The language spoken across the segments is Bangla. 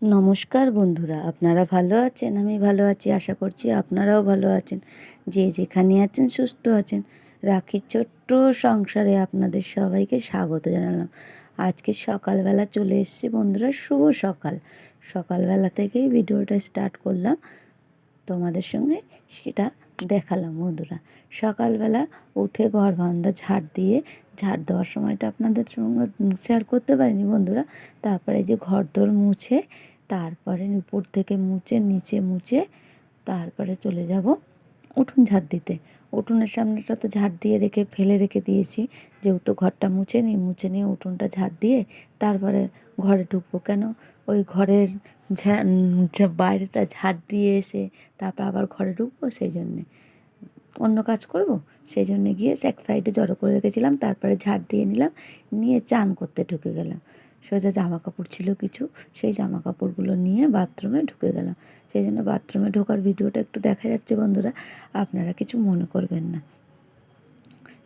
নমস্কার বন্ধুরা, আপনারা ভালো আছেন? আমি ভালো আছি, আশা করছি আপনারাও ভালো আছেন। যে যেখানে আছেন সুস্থ আছেন। রাখির ছোট্ট সংসারে আপনাদের সবাইকে স্বাগত জানালাম। আজকে সকালবেলা চলে এসেছি বন্ধুরা, শুভ সকাল। সকালবেলা থেকেই ভিডিওটা স্টার্ট করলাম, তোমাদের সঙ্গে সেটা দেখালাম বন্ধুরা। সকালবেলা উঠে ঘর বারান্দা ঝাড় দেওয়ার সময়টা আপনাদের সঙ্গে শেয়ার করতে পারিনি বন্ধুরা। তারপরে যে ঘরদোর মুছে, তারপরে উপর থেকে মুছে নিচে মুছে তারপরে চলে যাব উঠোন ঝাড় দিতে। উঠোনের সামনেটা তো ঝাড় দিয়ে ফেলে রেখে দিয়েছি, যেহেতু ঘরটা মুছে নিয়ে উঠোনটা ঝাড় দিয়ে তারপরে ঘরে ঢুকবো। কেন, ওই ঘরের বাইরেটা ঝাড় দিয়ে এসে তারপর আবার ঘরে ঢুকবো, সেই জন্যে অন্য কাজ করব, সেই জন্যে গিয়ে এক সাইডে জড়ো করে রেখেছিলাম। তারপরে ঝাড় দিয়ে নিলাম, নিয়ে চান করতে ঢুকে গেলাম। সোজা জামা কাপড় ছিল কিছু, সেই জামা কাপড়গুলো নিয়ে বাথরুমে ঢুকে গেলাম। সেই জন্য বাথরুমে ঢোকার ভিডিওটা একটু দেখা যাচ্ছে বন্ধুরা, আপনারা কিছু মনে করবেন না,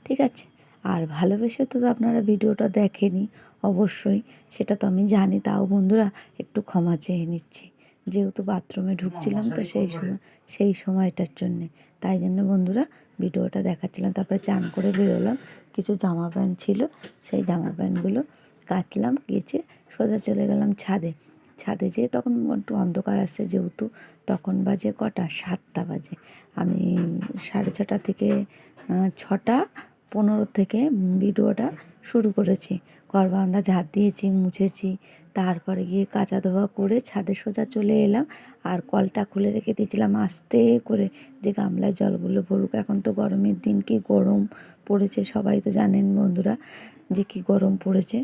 ঠিক আছে? আর ভালোবেসে তো আপনারা ভিডিওটা দেখেনি অবশ্যই, সেটা তো আমি জানি, তাও বন্ধুরা একটু ক্ষমা চেয়ে নিচ্ছি, যেহেতু বাথরুমে ঢুকছিলাম তো সেই সময়টার জন্যে, তাই জন্য বন্ধুরা ভিডিওটা দেখাচ্ছিলাম। তারপরে চান করে বেরোলাম, কিছু জামা প্যান্ট ছিল, সেই জামা প্যান্টগুলো কাচলাম, কেচে সোজা চলে গেলাম ছাদে। ছাদে যেয়ে তখন একটু অন্ধকার আসছে, যেহেতু তখন বাজে কটা, 7টা বাজে। আমি 6:30 থেকে 6:15 থেকে ভিডিওটা শুরু করেছি। ঘর বারান্দা ঝাড় দিয়েছি, মুছেছি, তারপরে গিয়ে কাচা ধোয়া করে ছাদে সোজা চলে এলাম। আর কলটা খুলে রেখে দিয়েছিলাম আস্তে করে, যে গামলায় জলগুলো ভরুক। এখন তো গরমের দিন, কি গরম পড়েছে সবাই তো জানেন বন্ধুরা, যে কি গরম পড়েছে।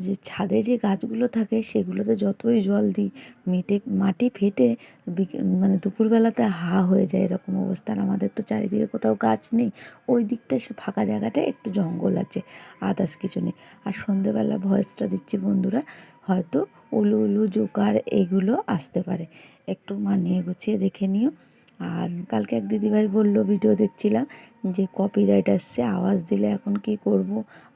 যে ছাদে যে গাছগুলো থাকে সেগুলোতে যতই জল দিই মাটি ফেটে মানে দুপুরবেলাতে হয়ে যায়, এরকম অবস্থা। আর আমাদের তো চারিদিকে কোথাও গাছ নেই, ওই দিকটা সে ফাঁকা জায়গাটা একটু জঙ্গল আছে, আদার্স কিছু নেই। আর সন্ধেবেলা ভয়েসটা দিচ্ছি বন্ধুরা, হয়তো উলু উলু জোকার এগুলো আসতে পারে, একটু মানিয়ে গুছিয়ে দেখে নিও। আর কালকে এক দিদিভাই বলল, ভিডিও দেখছিলাম, যে কপিরাইট আসছে, আওয়াজ দিলে এখন কি করব।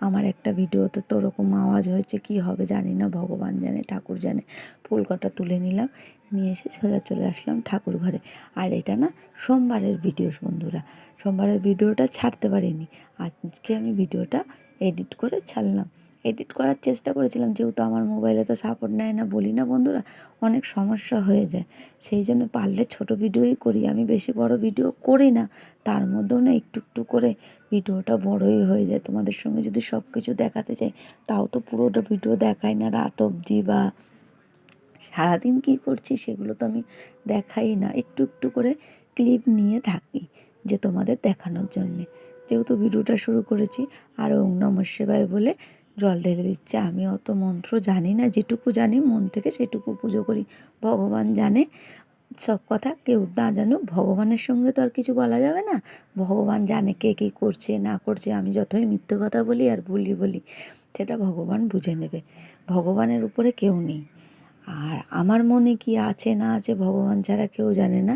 আমার একটা ভিডিওতে তো ওরকম আওয়াজ হয়েছে, কি হবে জানি না, ভগবান জানে, ঠাকুর জানে। ফুল কটা তুলে নিলাম, নিয়ে এসে সোজা চলে আসলাম ঠাকুর ঘরে। আর এটা না সোমবারের ভিডিও বন্ধুরা, সোমবারের ভিডিওটা ছাড়তে পারিনি, আজকে আমি ভিডিওটা এডিট করে ছাড়লাম। এডিট করার চেষ্টা করেছিলাম, যেহেতু আমার মোবাইলে তো সাপোর্ট নেয় না, বলি না বন্ধুরা, অনেক সমস্যা হয়ে যায়। সেই জন্য পারলে ছোট ভিডিওই করি, আমি বেশি বড় ভিডিও করি না। তার মধ্যেও না একটু একটু করে ভিডিওটা বড়ই হয়ে যায়। তোমাদের সঙ্গে যদি সব কিছু দেখাতে চাই, তাও তো পুরোটা ভিডিও দেখাই না, রাত অবধি বা সারাদিন কী করছি সেগুলো তো আমি দেখাই না, একটু একটু করে ক্লিপ নিয়ে থাকি, যে তোমাদের দেখানোর জন্যে। যেহেতু ভিডিওটা শুরু করেছি, আর ওং নমঃ শিবায় বলে জল ঢেলে দিচ্ছে। আমি অত মন্ত্র জানি না, যেটুকু জানি মন থেকে সেটুকু পুজো করি। ভগবান জানে সব কথা, কেউ না জানুক, ভগবানের সঙ্গে তো আর কিছু বলা যাবে না। ভগবান জানে কে কী করছে না করছে, আমি যতই মিথ্যে কথা বলি আর বলি, সেটা ভগবান বুঝে নেবে। ভগবানের উপরে কেউ নেই। আর আমার মনে কি আছে না আছে ভগবান ছাড়া কেউ জানে না।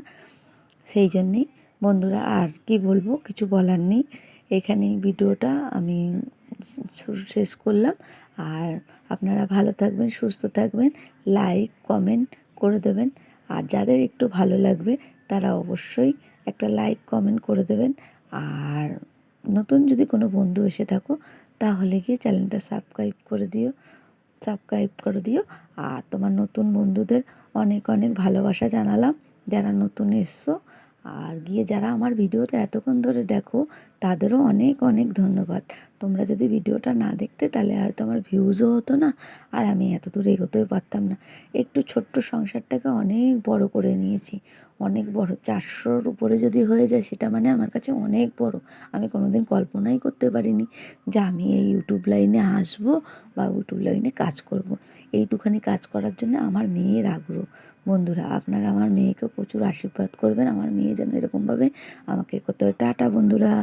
সেই জন্যেই বন্ধুরা, আর কি বলবো, কিছু বলার নেই। এখানেই ভিডিওটা আমি শেষ করলাম। আর আপনারা ভালো থাকবেন, সুস্থ থাকবেন, লাইক কমেন্ট করে দেবেন। আর যাদের একটু ভালো লাগবে তারা অবশ্যই একটা লাইক কমেন্ট করে দেবেন। আর নতুন যদি কোনো বন্ধু এসে থাকো, তাহলে গিয়ে চ্যানেলটা সাবস্ক্রাইব করে দিও। আর তোমার নতুন বন্ধুদের অনেক অনেক ভালোবাসা জানালাম, যারা নতুন এসছো। আর গিয়ে যারা আমার ভিডিওতে এতক্ষণ ধরে দেখো, তাদেরও অনেক অনেক ধন্যবাদ। তোমরা যদি ভিডিওটা না দেখতে, তাহলে হয়তো আমার ভিউজও হতো না, আর আমি এত দূর এগোতেও পারতাম না। একটু ছোট্ট সংসারটাকে অনেক বড় করে নিয়েছি, অনেক বড়। 400-র উপরে যদি হয়ে যায়, সেটা মানে আমার কাছে অনেক বড়। আমি কোনোদিন কল্পনাই করতে পারিনি যে আমি এই ইউটিউব লাইনে আসবো বা ইউটিউব লাইনে কাজ করব। এইটুখানি কাজ করার জন্য আমার মেয়ের আগ্রহ। বন্ধুরা, আপনারা আমার মেয়েকে প্রচুর আশীর্বাদ করবেন, আমার মেয়ে যেন এরকমভাবে আমাকে করতে হয়। টাটা বন্ধুরা।